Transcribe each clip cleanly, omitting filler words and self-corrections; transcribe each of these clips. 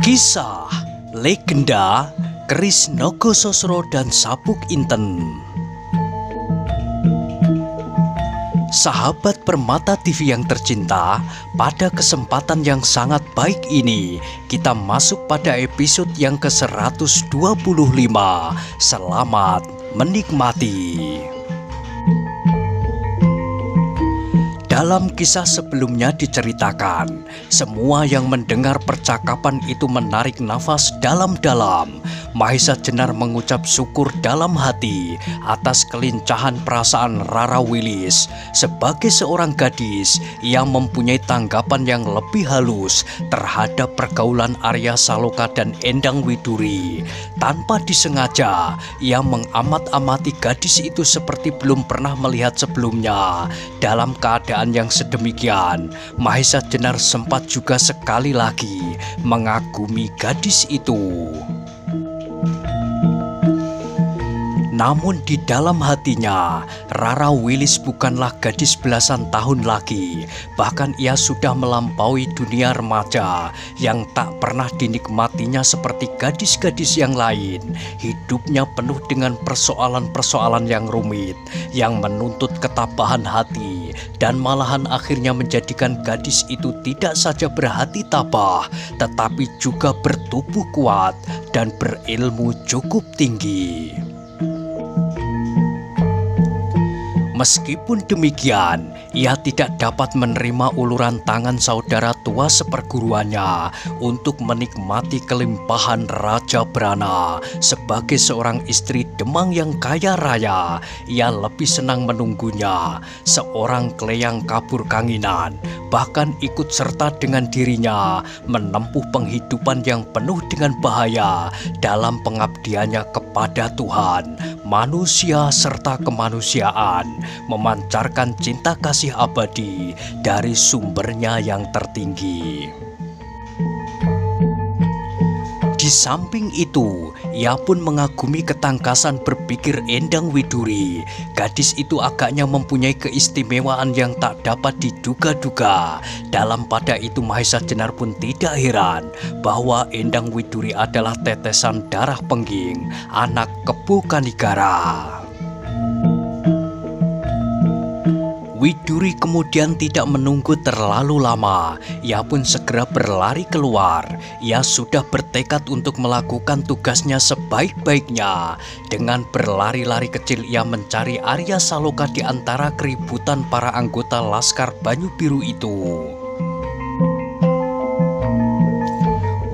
Kisah Legenda Keris Nogososro dan Sabuk Inten. Sahabat Permata TV yang tercinta, pada kesempatan yang sangat baik ini kita masuk pada episode yang ke-125. Selamat menikmati. Dalam kisah sebelumnya diceritakan, semua yang mendengar percakapan itu menarik nafas dalam-dalam. Mahesa Jenar mengucap syukur dalam hati atas kelincahan perasaan Rara Wilis. Sebagai seorang gadis, ia mempunyai tanggapan yang lebih halus terhadap pergaulan Arya Saloka dan Endang Widuri. Tanpa disengaja, ia mengamat-amati gadis itu seperti belum pernah melihat sebelumnya. Dalam keadaan yang sedemikian, Mahesa Jenar sempat juga sekali lagi mengagumi gadis itu. Namun di dalam hatinya, Rara Wilis bukanlah gadis belasan tahun lagi. Bahkan ia sudah melampaui dunia remaja yang tak pernah dinikmatinya seperti gadis-gadis yang lain. Hidupnya penuh dengan persoalan-persoalan yang rumit, yang menuntut ketabahan hati, dan malahan akhirnya menjadikan gadis itu tidak saja berhati tabah, tetapi juga bertubuh kuat dan berilmu cukup tinggi. Meskipun demikian, ia tidak dapat menerima uluran tangan saudara tua seperguruannya untuk menikmati kelimpahan Raja Brana. Sebagai seorang istri Demang yang kaya raya, ia lebih senang menunggunya, seorang kleyang kabur kanginan, bahkan ikut serta dengan dirinya menempuh penghidupan yang penuh dengan bahaya dalam pengabdiannya kepada Tuhan, manusia serta kemanusiaan, memancarkan cinta kasih abadi dari sumbernya yang tertinggi. Di samping itu, ia pun mengagumi ketangkasan berpikir Endang Widuri. Gadis itu agaknya mempunyai keistimewaan yang tak dapat diduga-duga. Dalam pada itu Mahesa Jenar pun tidak heran bahwa Endang Widuri adalah tetesan darah Pengging, anak Kebo Kanigara. Widuri kemudian tidak menunggu terlalu lama. Ia pun segera berlari keluar. Ia sudah bertekad untuk melakukan tugasnya sebaik-baiknya. Dengan berlari-lari kecil ia mencari Arya Saloka di antara keributan para anggota Laskar Banyu Biru itu.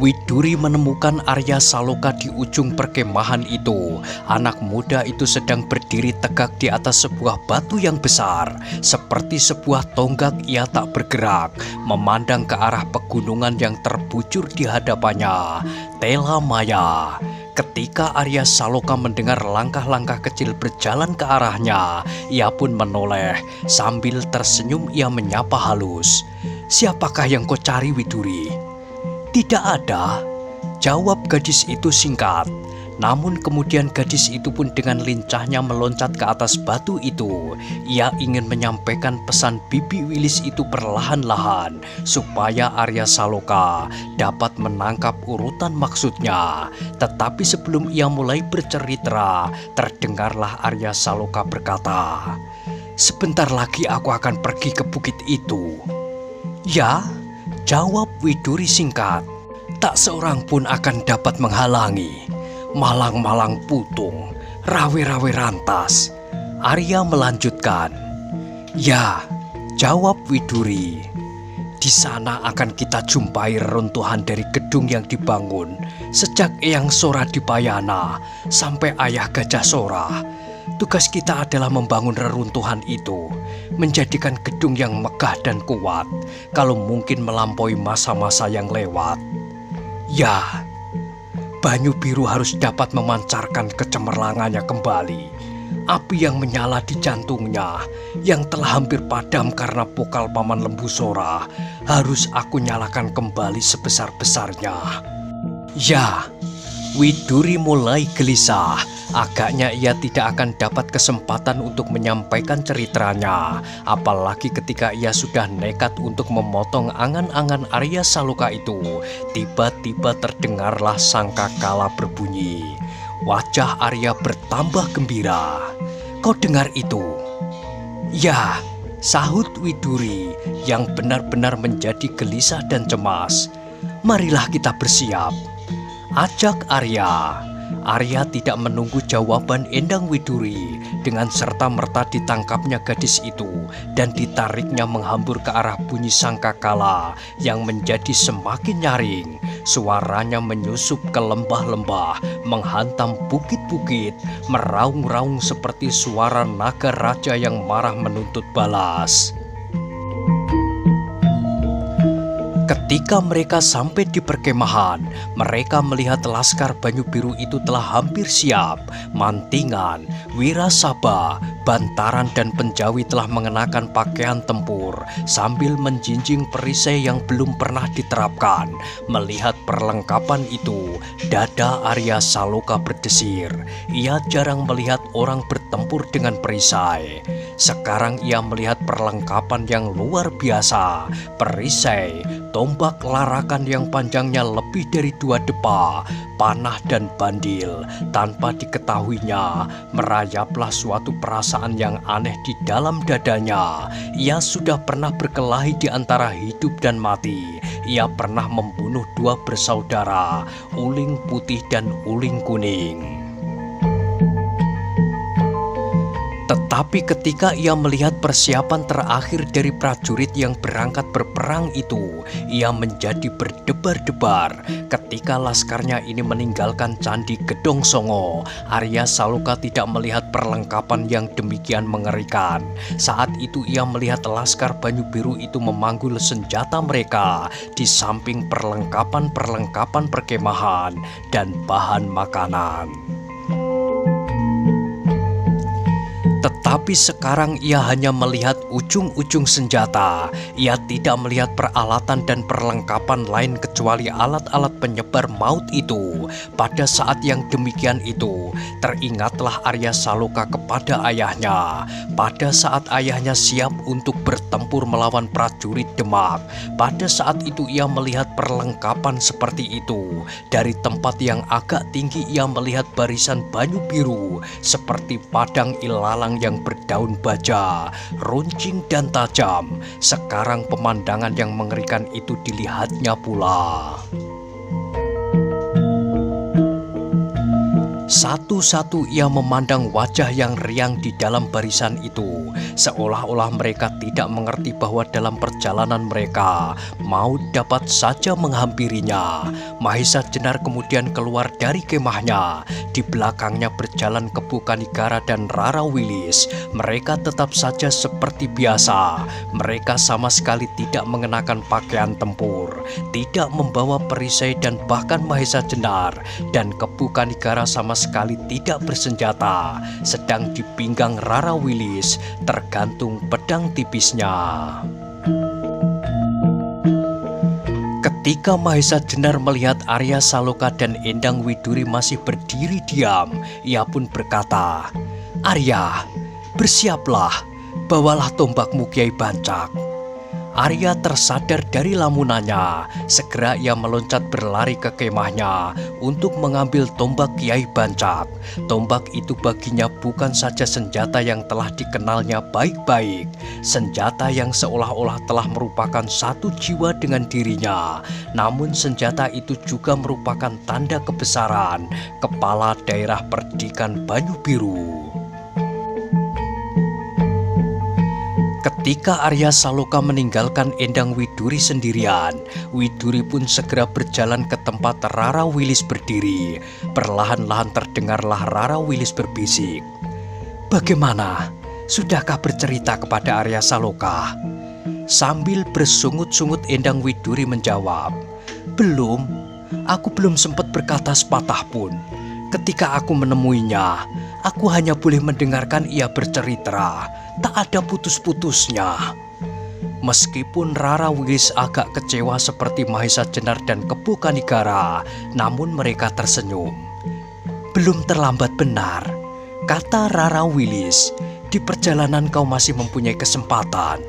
Widuri menemukan Arya Saloka di ujung perkemahan itu. Anak muda itu sedang berdiri tegak di atas sebuah batu yang besar. Seperti sebuah tonggak ia tak bergerak, memandang ke arah pegunungan yang terbujur di hadapannya. Tela Maya. Ketika Arya Saloka mendengar langkah-langkah kecil berjalan ke arahnya, ia pun menoleh. Sambil tersenyum ia menyapa halus. "Siapakah yang kau cari, Widuri?" "Tidak ada," jawab gadis itu singkat. Namun kemudian gadis itu pun dengan lincahnya meloncat ke atas batu itu. Ia ingin menyampaikan pesan Bibi Wilis itu perlahan-lahan supaya Arya Saloka dapat menangkap urutan maksudnya. Tetapi sebelum ia mulai bercerita, terdengarlah Arya Saloka berkata, "Sebentar lagi aku akan pergi ke bukit itu." "Ya?" jawab Widuri singkat. "Tak seorang pun akan dapat menghalangi. Malang-malang putung, rawe-rawe rantas." Arya melanjutkan. "Ya," jawab Widuri. "Di sana akan kita jumpai reruntuhan dari gedung yang dibangun sejak Eyang Sora di Payana sampai Ayah Gajah Sora. Tugas kita adalah membangun reruntuhan itu, menjadikan gedung yang megah dan kuat, kalau mungkin melampaui masa-masa yang lewat. Ya, Banyu Biru harus dapat memancarkan kecemerlangannya kembali. Api yang menyala di jantungnya, yang telah hampir padam karena pokal Paman Lembu Sora, harus aku nyalakan kembali sebesar-besarnya. Ya, Widuri mulai gelisah. Agaknya ia tidak akan dapat kesempatan untuk menyampaikan ceritanya, apalagi ketika ia sudah nekat untuk memotong angan-angan Arya Saloka itu. Tiba-tiba terdengarlah sangkakala berbunyi. Wajah Arya bertambah gembira. "Kau dengar itu?" "Ya," sahut Widuri yang benar-benar menjadi gelisah dan cemas. "Marilah kita bersiap," ajak Arya. Arya tidak menunggu jawaban Endang Widuri. Dengan serta-merta ditangkapnya gadis itu dan ditariknya menghambur ke arah bunyi sangkakala yang menjadi semakin nyaring. Suaranya menyusup ke lembah-lembah, menghantam bukit-bukit, meraung-raung seperti suara naga raja yang marah menuntut balas. Ketika mereka sampai di perkemahan, mereka melihat laskar Banyu Biru itu telah hampir siap. Mantingan, Wirasaba, Bantaran dan Penjawi telah mengenakan pakaian tempur sambil menjinjing perisai yang belum pernah diterapkan. Melihat perlengkapan itu, dada Arya Saloka berdesir. Ia jarang melihat orang bertempur dengan perisai. Sekarang ia melihat perlengkapan yang luar biasa. Perisai, tombak larakan yang panjangnya lebih dari 2 depa, panah dan bandil. Tanpa diketahuinya, merayaplah suatu perasaan yang aneh di dalam dadanya. Ia sudah pernah berkelahi di antara hidup dan mati. Ia pernah membunuh 2 bersaudara, Uling Putih dan Uling Kuning. Tetapi ketika ia melihat persiapan terakhir dari prajurit yang berangkat berperang itu, ia menjadi berdebar-debar. Ketika laskarnya ini meninggalkan Candi Gedong Songo, Arya Saloka tidak melihat perlengkapan yang demikian mengerikan. Saat itu ia melihat laskar Banyu Biru itu memanggul senjata mereka di samping perlengkapan-perlengkapan perkemahan dan bahan makanan. Tetapi sekarang ia hanya melihat ujung-ujung senjata. Ia tidak melihat peralatan dan perlengkapan lain kecuali alat-alat penyebar maut itu. Pada saat yang demikian itu, teringatlah Arya Saloka kepada ayahnya. Pada saat ayahnya siap untuk bertempur melawan prajurit Demak, pada saat itu ia melihat perlengkapan seperti itu. Dari tempat yang agak tinggi ia melihat barisan Banyu Biru seperti padang ilalang yang berdaun baja, runcing dan tajam. Sekarang pemandangan yang mengerikan itu dilihatnya pula. Satu-satu ia memandang wajah yang riang di dalam barisan itu, seolah-olah mereka tidak mengerti bahwa dalam perjalanan mereka, maut dapat saja menghampirinya. Mahesa Jenar kemudian keluar dari kemahnya. Di belakangnya berjalan Kebu Kanigara dan Rara Wilis. Mereka tetap saja seperti biasa. Mereka sama sekali tidak mengenakan pakaian tempur, tidak membawa perisai dan bahkan Mahesa Jenar dan Kebu Kanigara sama sekali tidak bersenjata. Sedang di pinggang Rara Wilis tergantung pedang tipisnya. Ketika Mahesa Jenar melihat Arya Saloka dan Endang Widuri masih berdiri diam, ia pun berkata, "Arya, bersiaplah, bawalah tombakmu Kiai Bancak." Arya tersadar dari lamunannya. Segera ia meloncat berlari ke kemahnya untuk mengambil tombak Kiai Bancak. Tombak itu baginya bukan saja senjata yang telah dikenalnya baik-baik, senjata yang seolah-olah telah merupakan satu jiwa dengan dirinya. Namun senjata itu juga merupakan tanda kebesaran kepala daerah Perdikan Banyu Biru. Ketika Arya Saloka meninggalkan Endang Widuri sendirian, Widuri pun segera berjalan ke tempat Rara Wilis berdiri. Perlahan-lahan terdengarlah Rara Wilis berbisik, "Bagaimana? Sudahkah bercerita kepada Arya Saloka?" Sambil bersungut-sungut Endang Widuri menjawab, "Belum, aku belum sempat berkata sepatah pun. Ketika aku menemuinya, aku hanya boleh mendengarkan ia bercerita, tak ada putus-putusnya." Meskipun Rara Wilis agak kecewa seperti Mahesa Jenar dan Kebo Kanigara, namun mereka tersenyum. "Belum terlambat benar," kata Rara Wilis. "Di perjalanan kau masih mempunyai kesempatan."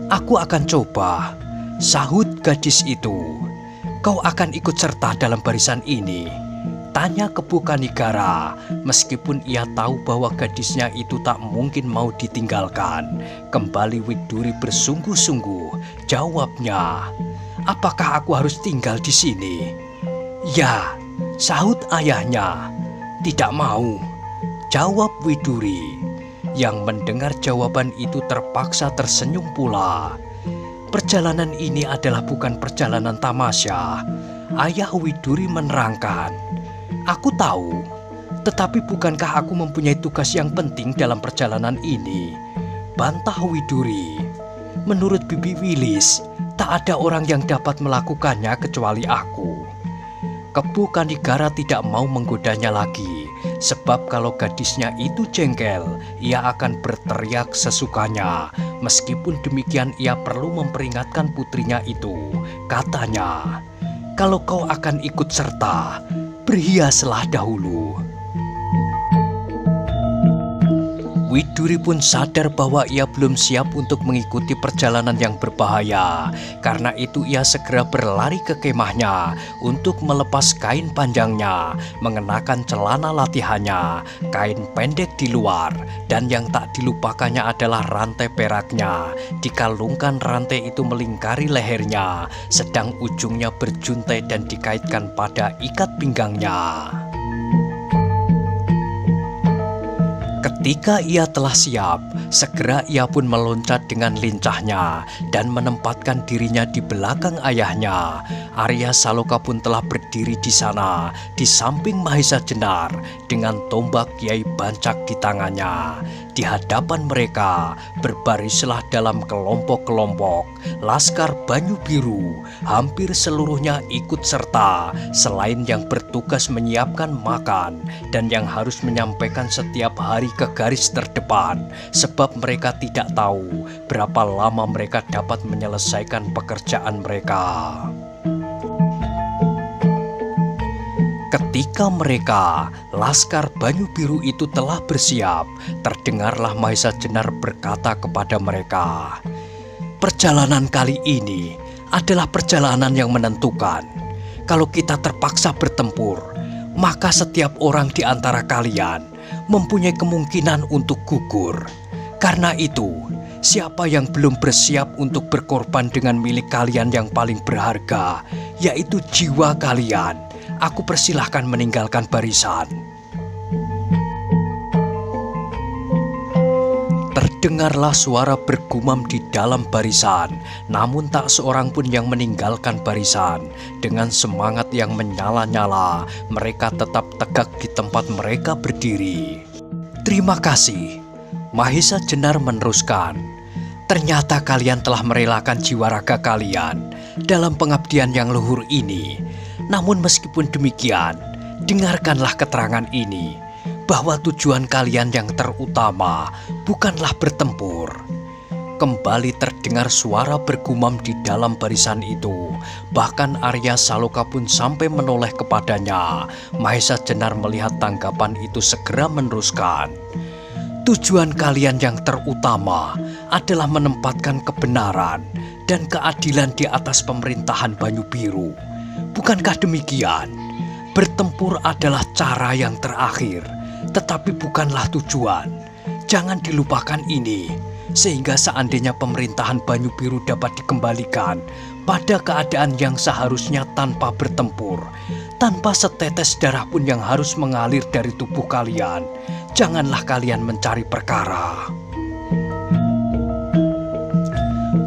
"Aku akan coba," sahut gadis itu. "Kau akan ikut serta dalam barisan ini?" tanya Kebo Kanigara, meskipun ia tahu bahwa gadisnya itu tak mungkin mau ditinggalkan. Kembali Widuri bersungguh-sungguh. Jawabnya, "Apakah aku harus tinggal di sini?" "Ya," sahut ayahnya. "Tidak mau," jawab Widuri. Yang mendengar jawaban itu terpaksa tersenyum pula. "Perjalanan ini adalah bukan perjalanan tamasya," ayah Widuri menerangkan. "Aku tahu, tetapi bukankah aku mempunyai tugas yang penting dalam perjalanan ini?" bantah Widuri. "Menurut Bibi Wilis, tak ada orang yang dapat melakukannya kecuali aku." Kebo Kanigara tidak mau menggodanya lagi, sebab kalau gadisnya itu jengkel, ia akan berteriak sesukanya. Meskipun demikian, ia perlu memperingatkan putrinya itu. Katanya, "Kalau kau akan ikut serta, berhiaslah dahulu." Widuri pun sadar bahwa ia belum siap untuk mengikuti perjalanan yang berbahaya. Karena itu ia segera berlari ke kemahnya untuk melepas kain panjangnya, mengenakan celana latihannya, kain pendek di luar, dan yang tak dilupakannya adalah rantai peraknya. Dikalungkan rantai itu melingkari lehernya, sedang ujungnya berjuntai dan dikaitkan pada ikat pinggangnya. Ketika ia telah siap, segera ia pun meloncat dengan lincahnya dan menempatkan dirinya di belakang ayahnya. Arya Saloka pun telah berdiri di sana, di samping Mahesa Jenar dengan tombak Kiai Bancak di tangannya. Di hadapan mereka berbarislah dalam kelompok-kelompok Laskar Banyu Biru. Hampir seluruhnya ikut serta, selain yang bertugas menyiapkan makan dan yang harus menyampaikan setiap hari ke garis terdepan, sebab mereka tidak tahu berapa lama mereka dapat menyelesaikan pekerjaan mereka. Ketika mereka, Laskar Banyu Biru itu telah bersiap, terdengarlah Mahesa Jenar berkata kepada mereka, "Perjalanan kali ini adalah perjalanan yang menentukan. Kalau kita terpaksa bertempur, maka setiap orang di antara kalian mempunyai kemungkinan untuk gugur. Karena itu, siapa yang belum bersiap untuk berkorban dengan milik kalian yang paling berharga, yaitu jiwa kalian, aku persilahkan meninggalkan barisan." Terdengarlah suara bergumam di dalam barisan, namun tak seorang pun yang meninggalkan barisan. Dengan semangat yang menyala-nyala, mereka tetap tegak di tempat mereka berdiri. "Terima kasih," Mahesa Jenar meneruskan. "Ternyata kalian telah merelakan jiwa raga kalian dalam pengabdian yang luhur ini. Namun meskipun demikian, dengarkanlah keterangan ini, bahwa tujuan kalian yang terutama bukanlah bertempur." Kembali terdengar suara bergumam di dalam barisan itu. Bahkan Arya Saloka pun sampai menoleh kepadanya. Mahesa Jenar melihat tanggapan itu segera meneruskan, "Tujuan kalian yang terutama adalah menempatkan kebenaran dan keadilan di atas pemerintahan Banyu Biru. Bukankah demikian? Bertempur adalah cara yang terakhir, tetapi bukanlah tujuan. Jangan dilupakan ini, sehingga seandainya pemerintahan Banyu Biru dapat dikembalikan pada keadaan yang seharusnya tanpa bertempur, tanpa setetes darah pun yang harus mengalir dari tubuh kalian, janganlah kalian mencari perkara."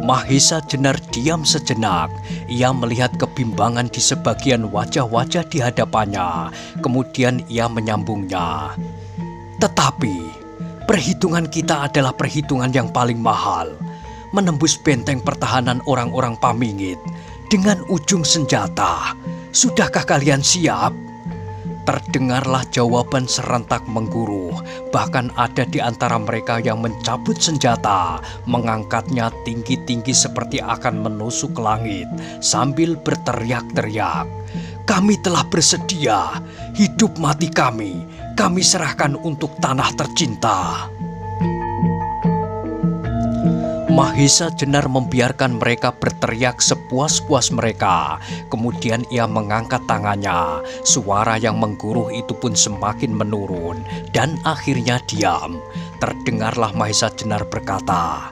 Mahesa Jenar diam sejenak. Ia melihat kebimbangan di sebagian wajah-wajah di hadapannya. Kemudian ia menyambungnya, "Tetapi perhitungan kita adalah perhitungan yang paling mahal. Menembus benteng pertahanan orang-orang Pamingit dengan ujung senjata. Sudahkah kalian siap?" Terdengarlah jawaban serentak mengguruh. Bahkan ada di antara mereka yang mencabut senjata, mengangkatnya tinggi-tinggi seperti akan menusuk langit, sambil berteriak-teriak, "Kami telah bersedia, hidup mati kami serahkan untuk tanah tercinta." Mahesa Jenar membiarkan mereka berteriak sepuas-puas mereka. Kemudian ia mengangkat tangannya. Suara yang mengguruh itu pun semakin menurun dan akhirnya diam. Terdengarlah Mahesa Jenar berkata,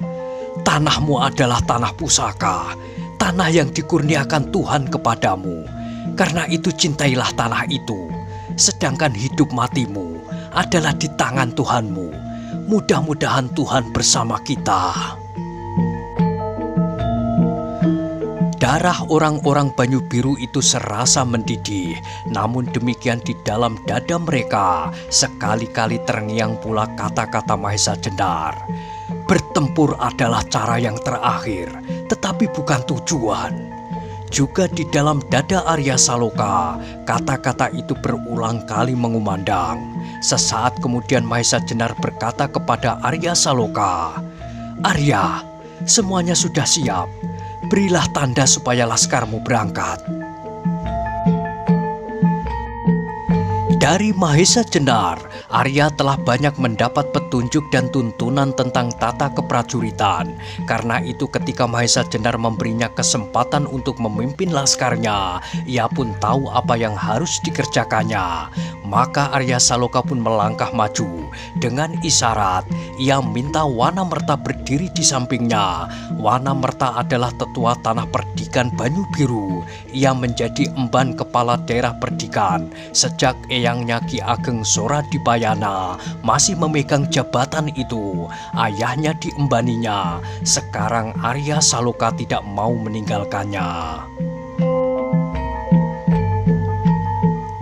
"Tanahmu adalah tanah pusaka, tanah yang dikurniakan Tuhan kepadamu. Karena itu cintailah tanah itu. Sedangkan hidup matimu adalah di tangan Tuhanmu. Mudah-mudahan Tuhan bersama kita." Darah orang-orang Banyu Biru itu serasa mendidih. Namun demikian di dalam dada mereka sekali-kali terngiang pula kata-kata Mahesa Jenar. Bertempur adalah cara yang terakhir, tetapi bukan tujuan. Juga di dalam dada Arya Saloka, kata-kata itu berulang kali mengumandang. Sesaat kemudian Mahesa Jenar berkata kepada Arya Saloka, "Arya, semuanya sudah siap. Berilah tanda supaya laskarmu berangkat." Dari Mahesa Jenar, Arya telah banyak mendapat petunjuk dan tuntunan tentang tata keprajuritan. Karena itu ketika Mahesa Jenar memberinya kesempatan untuk memimpin laskarnya, ia pun tahu apa yang harus dikerjakannya. Maka Arya Saloka pun melangkah maju. Dengan isyarat, ia minta Wanamerta berdiri di sampingnya. Wanamerta adalah tetua tanah perdikan Banyu Biru. Ia menjadi emban kepala daerah perdikan sejak eyangnya Ki Ageng Soradipayana masih memegang jabatan itu. Ayahnya diembaninya. Sekarang Arya Saloka tidak mau meninggalkannya.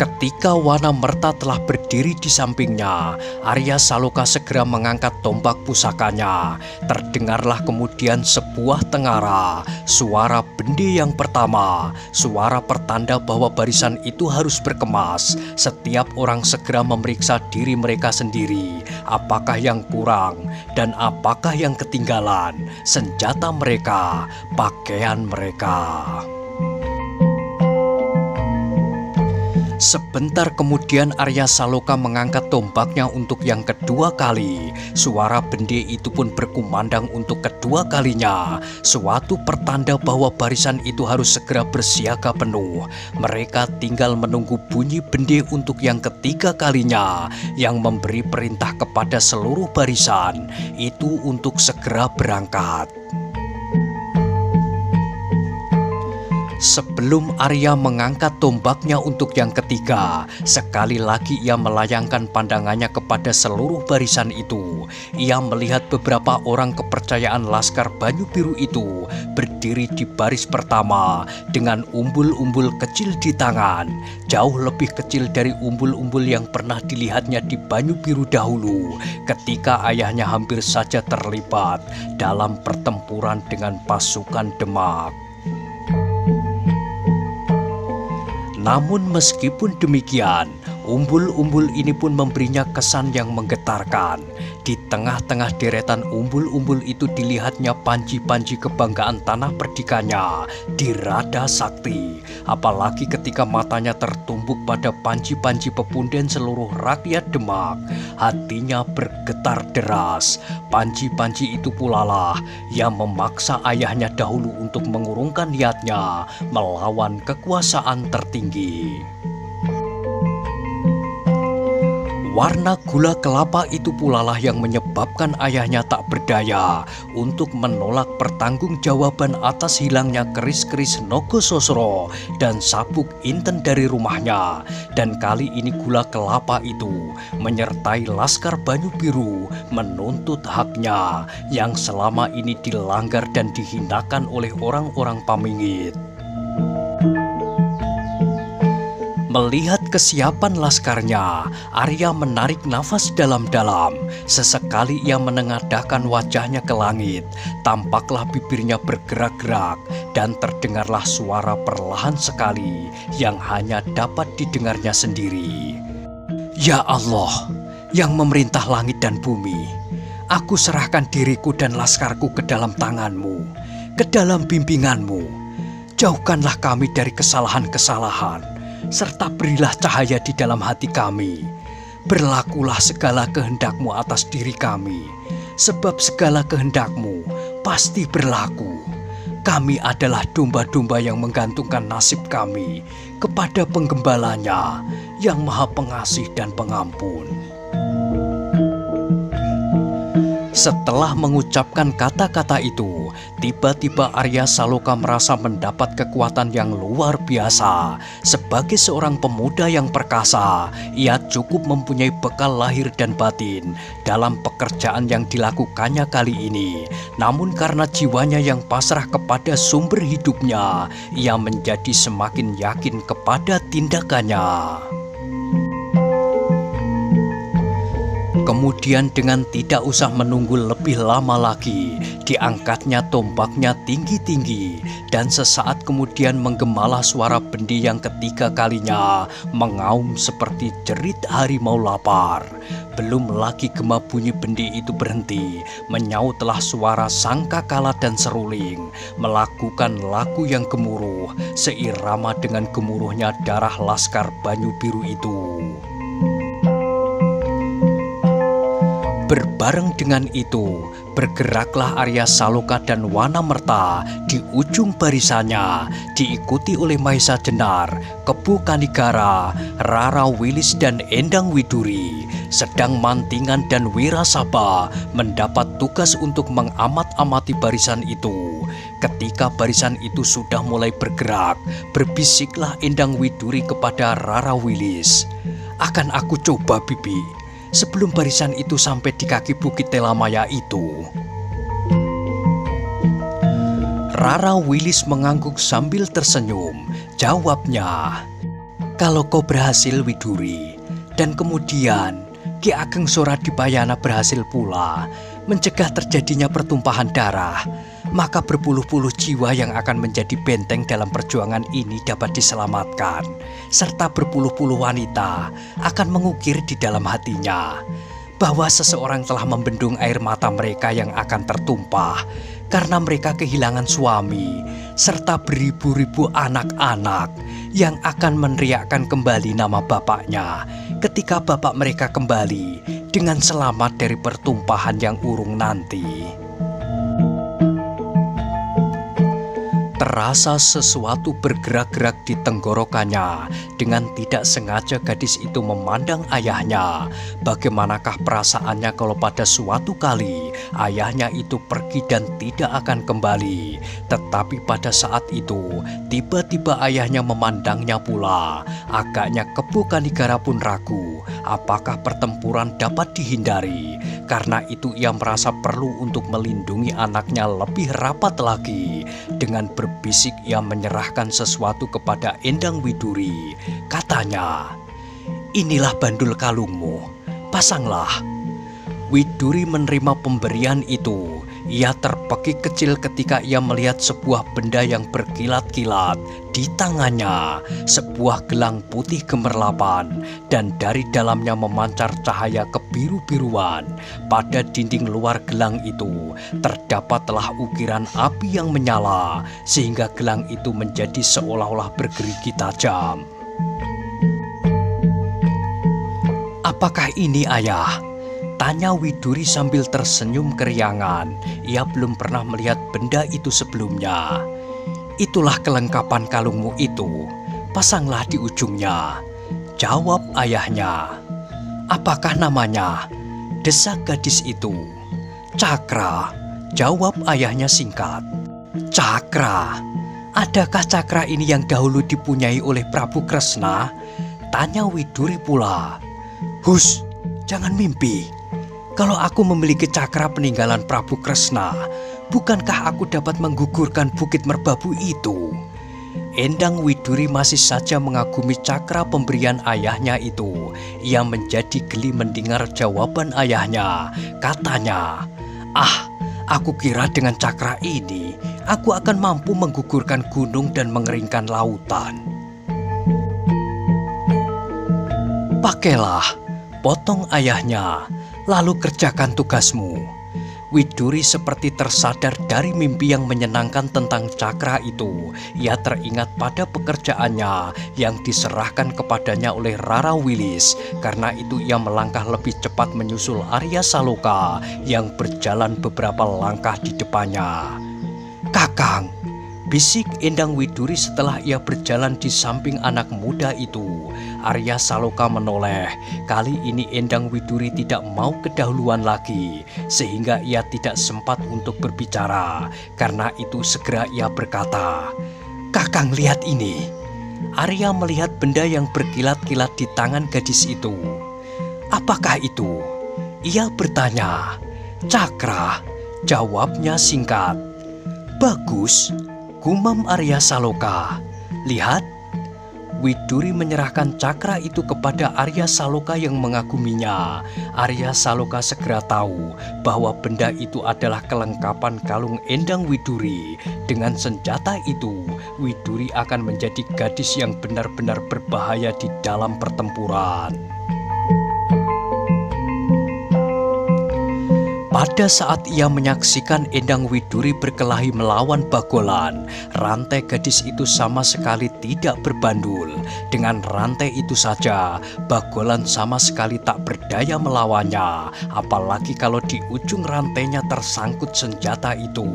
Ketika Wanamerta telah berdiri di sampingnya, Arya Saloka segera mengangkat tombak pusakanya. Terdengarlah kemudian sebuah tengara, suara bendi yang pertama, suara pertanda bahwa barisan itu harus berkemas. Setiap orang segera memeriksa diri mereka sendiri, apakah yang kurang dan apakah yang ketinggalan, senjata mereka, pakaian mereka. Sebentar kemudian Arya Saloka mengangkat tombaknya untuk yang kedua kali. Suara bende itu pun berkumandang untuk kedua kalinya. Suatu pertanda bahwa barisan itu harus segera bersiaga penuh. Mereka tinggal menunggu bunyi bende untuk yang ketiga kalinya, yang memberi perintah kepada seluruh barisan itu untuk segera berangkat. Sebelum Arya mengangkat tombaknya untuk yang ketiga, sekali lagi ia melayangkan pandangannya kepada seluruh barisan itu. Ia melihat beberapa orang kepercayaan Laskar Banyu Biru itu berdiri di baris pertama dengan umbul-umbul kecil di tangan, jauh lebih kecil dari umbul-umbul yang pernah dilihatnya di Banyu Biru dahulu ketika ayahnya hampir saja terlibat dalam pertempuran dengan pasukan Demak. Namun meskipun demikian, umbul-umbul ini pun memberinya kesan yang menggetarkan. Di tengah-tengah deretan umbul-umbul itu dilihatnya panji-panji kebanggaan tanah perdikannya di Rada Sakti. Apalagi ketika matanya tertumbuk pada panji-panji pepunden seluruh rakyat Demak, hatinya bergetar deras. Panji-panji itu pula lah yang memaksa ayahnya dahulu untuk mengurungkan niatnya melawan kekuasaan tertinggi. Warna gula kelapa itu pula lah yang menyebabkan ayahnya tak berdaya untuk menolak pertanggungjawaban atas hilangnya keris-keris Nogososro dan sabuk inten dari rumahnya. Dan kali ini gula kelapa itu menyertai Laskar Banyu Biru menuntut haknya yang selama ini dilanggar dan dihinakan oleh orang-orang Pamingit. Melihat kesiapan laskarnya, Arya menarik nafas dalam-dalam. Sesekali ia menengadahkan wajahnya ke langit. Tampaklah bibirnya bergerak-gerak dan terdengarlah suara perlahan sekali yang hanya dapat didengarnya sendiri. Ya Allah, yang memerintah langit dan bumi, aku serahkan diriku dan laskarku ke dalam tangan-Mu, ke dalam bimbingan-Mu. Jauhkanlah kami dari kesalahan-kesalahan, serta berilah cahaya di dalam hati kami. Berlakulah segala kehendak-Mu atas diri kami, sebab segala kehendak-Mu pasti berlaku. Kami adalah domba-domba yang menggantungkan nasib kami kepada Penggembalanya yang Maha Pengasih dan Pengampun. Setelah mengucapkan kata-kata itu, tiba-tiba Arya Saloka merasa mendapat kekuatan yang luar biasa. Sebagai seorang pemuda yang perkasa, ia cukup mempunyai bekal lahir dan batin dalam pekerjaan yang dilakukannya kali ini. Namun karena jiwanya yang pasrah kepada sumber hidupnya, ia menjadi semakin yakin kepada tindakannya. Kemudian dengan tidak usah menunggu lebih lama lagi, diangkatnya tombaknya tinggi-tinggi, dan sesaat kemudian menggemalah suara bendi yang ketiga kalinya mengaum seperti jerit harimau lapar. Belum lagi gema bunyi bendi itu berhenti, menyautlah suara sangkakala dan seruling, melakukan lagu yang gemuruh, seirama dengan gemuruhnya darah laskar Banyu Biru itu. Berbareng dengan itu, bergeraklah Arya Saloka dan Wanamerta di ujung barisannya, diikuti oleh Mahesa Jenar, Kebu Kanigara, Rara Wilis dan Endang Widuri. Sedang Mantingan dan Wirasaba mendapat tugas untuk mengamat-amati barisan itu. Ketika barisan itu sudah mulai bergerak, berbisiklah Endang Widuri kepada Rara Wilis. "Akan aku coba, Bibi, sebelum barisan itu sampai di kaki Bukit Telamaya itu." Rara Wilis mengangguk sambil tersenyum. Jawabnya, "Kalau kau berhasil, Widuri, dan kemudian Ki Ageng Soradipayana berhasil pula mencegah terjadinya pertumpahan darah, maka berpuluh-puluh jiwa yang akan menjadi benteng dalam perjuangan ini dapat diselamatkan, serta berpuluh-puluh wanita akan mengukir di dalam hatinya bahwa seseorang telah membendung air mata mereka yang akan tertumpah karena mereka kehilangan suami, serta beribu-ribu anak-anak yang akan meneriakkan kembali nama bapaknya ketika bapak mereka kembali dengan selamat dari pertumpahan yang urung nanti." Terasa sesuatu bergerak-gerak di tenggorokannya. Dengan tidak sengaja gadis itu memandang ayahnya. Bagaimanakah perasaannya kalau pada suatu kali ayahnya itu pergi dan tidak akan kembali. Tetapi pada saat itu tiba-tiba ayahnya memandangnya pula. Agaknya Kebu Kanigara pun ragu apakah pertempuran dapat dihindari. Karena itu ia merasa perlu untuk melindungi anaknya lebih rapat lagi. Dengan berbisik ia menyerahkan sesuatu kepada Endang Widuri. Katanya, "Inilah bandul kalungmu, pasanglah." Widuri menerima pemberian itu. Ia terpekik kecil ketika ia melihat sebuah benda yang berkilat-kilat di tangannya, sebuah gelang putih gemerlapan, dan dari dalamnya memancar cahaya kebiru-biruan. Pada dinding luar gelang itu terdapatlah ukiran api yang menyala, sehingga gelang itu menjadi seolah-olah bergerigi tajam. "Apakah ini, Ayah?" tanya Widuri sambil tersenyum keriangan. Ia belum pernah melihat benda itu sebelumnya. "Itulah kelengkapan kalungmu itu, pasanglah di ujungnya," jawab ayahnya. "Apakah namanya?" desak gadis itu. "Cakra," jawab ayahnya singkat. "Cakra? Adakah cakra ini yang dahulu dipunyai oleh Prabu Kresna?" tanya Widuri pula. "Hus, jangan mimpi. Kalau aku memiliki cakra peninggalan Prabu Kresna, bukankah aku dapat menggugurkan Bukit Merbabu itu?" Endang Widuri masih saja mengagumi cakra pemberian ayahnya itu. Ia menjadi geli mendengar jawaban ayahnya. Katanya, "Ah, aku kira dengan cakra ini, aku akan mampu menggugurkan gunung dan mengeringkan lautan." "Pakailah," potong ayahnya, "lalu kerjakan tugasmu." Widuri seperti tersadar dari mimpi yang menyenangkan tentang cakra itu. Ia teringat pada pekerjaannya yang diserahkan kepadanya oleh Rara Wilis. Karena itu ia melangkah lebih cepat menyusul Arya Saloka yang berjalan beberapa langkah di depannya. "Kakang," bisik Endang Widuri setelah ia berjalan di samping anak muda itu. Arya Saloka menoleh. Kali ini Endang Widuri tidak mau kedahuluan lagi, sehingga ia tidak sempat untuk berbicara. Karena itu segera ia berkata, "Kakang, lihat ini." Arya melihat benda yang berkilat-kilat di tangan gadis itu. "Apakah itu?" ia bertanya. "Cakra," jawabnya singkat. "Bagus," gumam Arya Saloka. "Lihat." Widuri menyerahkan cakra itu kepada Arya Saloka yang mengaguminya. Arya Saloka segera tahu bahwa benda itu adalah kelengkapan kalung Endang Widuri. Dengan senjata itu, Widuri akan menjadi gadis yang benar-benar berbahaya di dalam pertempuran. Pada saat ia menyaksikan Endang Widuri berkelahi melawan Bagolan, rantai gadis itu sama sekali tidak berbandul. Dengan rantai itu saja, Bagolan sama sekali tak berdaya melawannya, apalagi kalau di ujung rantainya tersangkut senjata itu.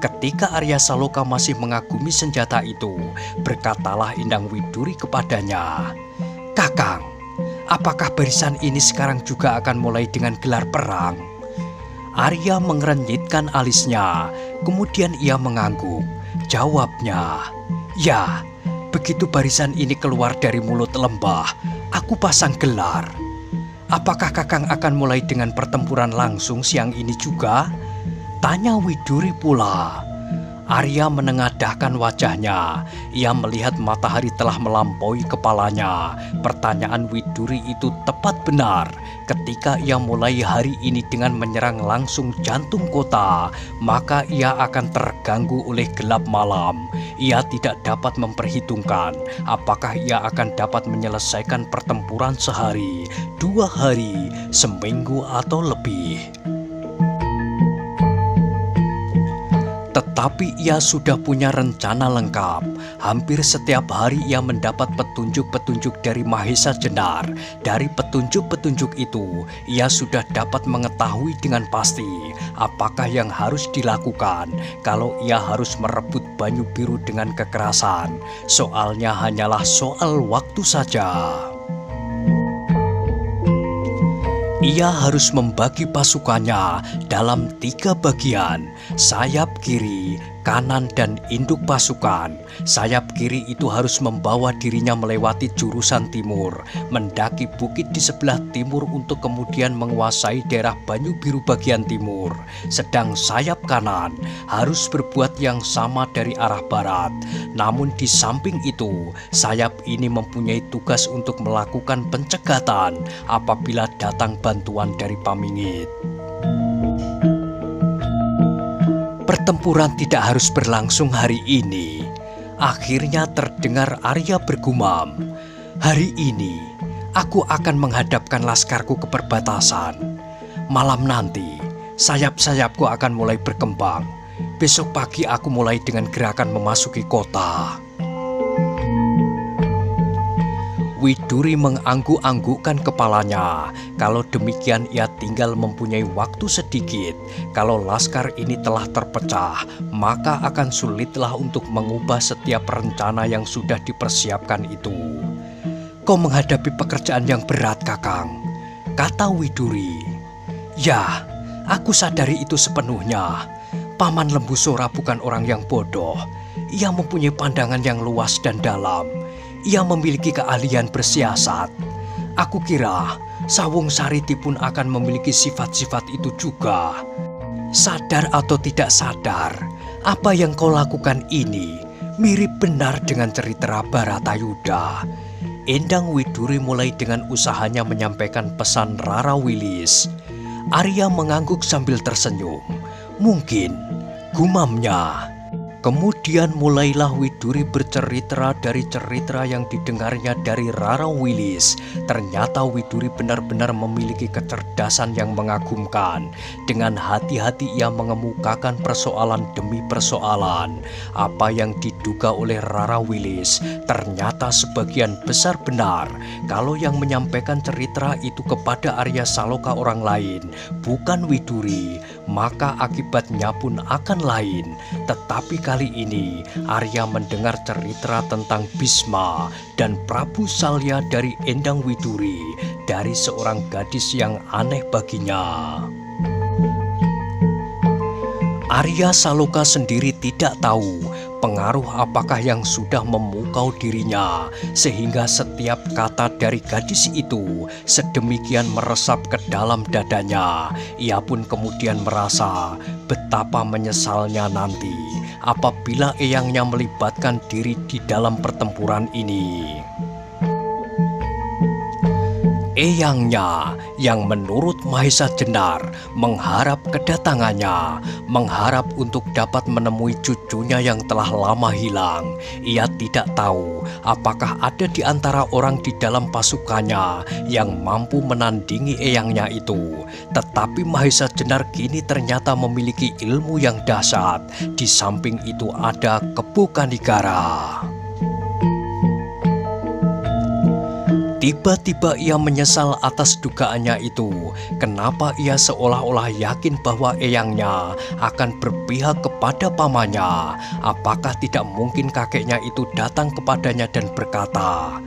Ketika Arya Saloka masih mengagumi senjata itu, berkatalah Endang Widuri kepadanya, "Kakang, apakah barisan ini sekarang juga akan mulai dengan gelar perang?" Arya mengerenyitkan alisnya, kemudian ia mengangguk. Jawabnya, "Ya, begitu barisan ini keluar dari mulut lembah, aku pasang gelar." "Apakah Kakang akan mulai dengan pertempuran langsung siang ini juga?" tanya Widuri pula. Arya menengadahkan wajahnya. Ia melihat matahari telah melampaui kepalanya. Pertanyaan Widuri itu tepat benar. Ketika ia mulai hari ini dengan menyerang langsung jantung kota, maka ia akan terganggu oleh gelap malam. Ia tidak dapat memperhitungkan apakah ia akan dapat menyelesaikan pertempuran sehari, 2 hari, seminggu atau lebih. Tetapi ia sudah punya rencana lengkap. Hampir setiap hari ia mendapat petunjuk-petunjuk dari Mahesa Jenar. Dari petunjuk-petunjuk itu, ia sudah dapat mengetahui dengan pasti apakah yang harus dilakukan kalau ia harus merebut Banyu Biru dengan kekerasan. Soalnya hanyalah soal waktu saja. Ia harus membagi pasukannya dalam 3 bagian, sayap kiri, kanan, dan induk pasukan. Sayap kiri itu harus membawa dirinya melewati jurusan timur, mendaki bukit di sebelah timur untuk kemudian menguasai daerah Banyu Biru bagian timur. Sedang sayap kanan harus berbuat yang sama dari arah barat. Namun di samping itu, sayap ini mempunyai tugas untuk melakukan pencegatan apabila datang bantuan dari Pamingit. Pertempuran tidak harus berlangsung hari ini. Akhirnya terdengar Arya bergumam, "Hari ini aku akan menghadapkan laskarku ke perbatasan. Malam nanti sayap-sayapku akan mulai berkembang. Besok pagi aku mulai dengan gerakan memasuki kota." Widuri mengangguk-anggukkan kepalanya. Kalau demikian ia tinggal mempunyai waktu sedikit. Kalau laskar ini telah terpecah, maka akan sulitlah untuk mengubah setiap rencana yang sudah dipersiapkan itu. "Kau menghadapi pekerjaan yang berat, Kakang," kata Widuri. "Ya, aku sadari itu sepenuhnya. Paman Lembu Sora bukan orang yang bodoh. Ia mempunyai pandangan yang luas dan dalam. Ia memiliki keahlian bersiasat. Aku kira Sawung Sariti pun akan memiliki sifat-sifat itu juga. Sadar atau tidak sadar, apa yang kau lakukan ini Mirip benar dengan cerita Baratayuda. Endang Widuri mulai dengan usahanya menyampaikan pesan Rara Wilis. Arya mengangguk sambil tersenyum. Mungkin, gumamnya. Kemudian mulailah Widuri bercerita dari cerita yang didengarnya dari Rara Wilis. Ternyata Widuri benar-benar memiliki kecerdasan yang mengagumkan. Dengan hati-hati ia mengemukakan persoalan demi persoalan. Apa yang diduga oleh Rara Wilis ternyata sebagian besar benar. Kalau yang menyampaikan cerita itu kepada Arya Saloka orang lain, bukan Widuri, maka akibatnya pun akan lain. Tetapi kali ini Arya mendengar cerita tentang Bisma dan Prabu Salya dari Endang Widuri, dari seorang gadis yang aneh baginya. Arya Saloka sendiri tidak tahu pengaruh apakah yang sudah memukau dirinya, sehingga setiap kata dari gadis itu sedemikian meresap ke dalam dadanya. Ia pun kemudian merasa betapa menyesalnya nanti apabila eyangnya melibatkan diri di dalam pertempuran ini. Eyangnya yang menurut Mahesa Jenar mengharap kedatangannya, mengharap untuk dapat menemui cucunya yang telah lama hilang. Ia tidak tahu apakah ada di antara orang di dalam pasukannya yang mampu menandingi eyangnya itu. Tetapi Mahesa Jenar kini ternyata memiliki ilmu yang dahsyat. Di samping itu ada Kebu Kanigara. Tiba-tiba ia menyesal atas dugaannya itu. Kenapa ia seolah-olah yakin bahwa eyangnya akan berpihak kepada pamannya? Apakah tidak mungkin kakeknya itu datang kepadanya dan berkata,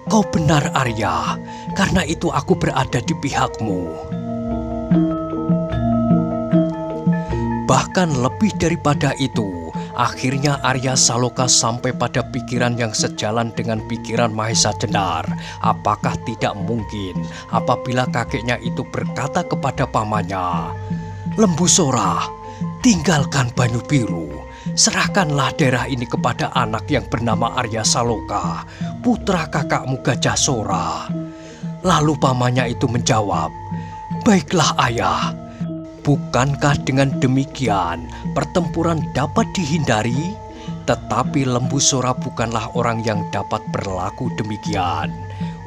"Kau benar Arya, karena itu aku berada di pihakmu." Bahkan lebih daripada itu, akhirnya Arya Saloka sampai pada pikiran yang sejalan dengan pikiran Mahesa Jenar. Apakah tidak mungkin apabila kakeknya itu berkata kepada pamannya, "Lembu Sora, tinggalkan Banyu Biru. Serahkanlah daerah ini kepada anak yang bernama Arya Saloka, putra kakakmu Gajah Sora." Lalu pamannya itu menjawab, "Baiklah ayah. Bukankah dengan demikian pertempuran dapat dihindari?" Tetapi Lembu Sora bukanlah orang yang dapat berlaku demikian.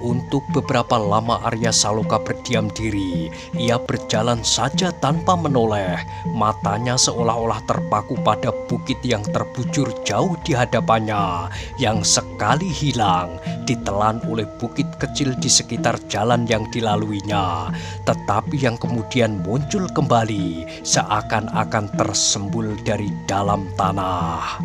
Untuk beberapa lama Arya Saloka berdiam diri. Ia berjalan saja tanpa menoleh. Matanya seolah-olah terpaku pada bukit yang terbujur jauh di hadapannya, yang sekali hilang ditelan oleh bukit kecil di sekitar jalan yang dilaluinya, tetapi yang kemudian muncul kembali seakan-akan tersembul dari dalam tanah.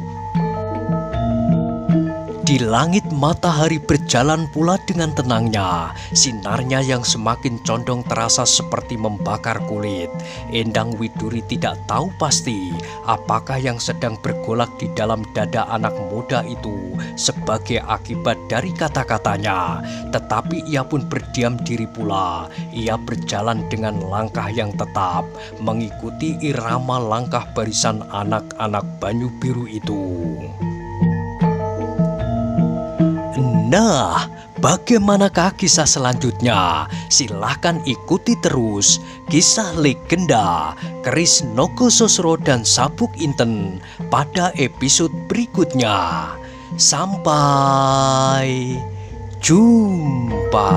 Di langit matahari berjalan pula dengan tenangnya. Sinarnya yang semakin condong terasa seperti membakar kulit. Endang Widuri tidak tahu pasti apakah yang sedang bergolak di dalam dada anak muda itu sebagai akibat dari kata-katanya. Tetapi ia pun berdiam diri pula. Ia berjalan dengan langkah yang tetap, mengikuti irama langkah barisan anak-anak Banyu Biru itu. Nah, bagaimanakah kisah selanjutnya? Silahkan ikuti terus kisah legenda Keris Nogososro dan Sabuk Inten pada episode berikutnya. Sampai jumpa.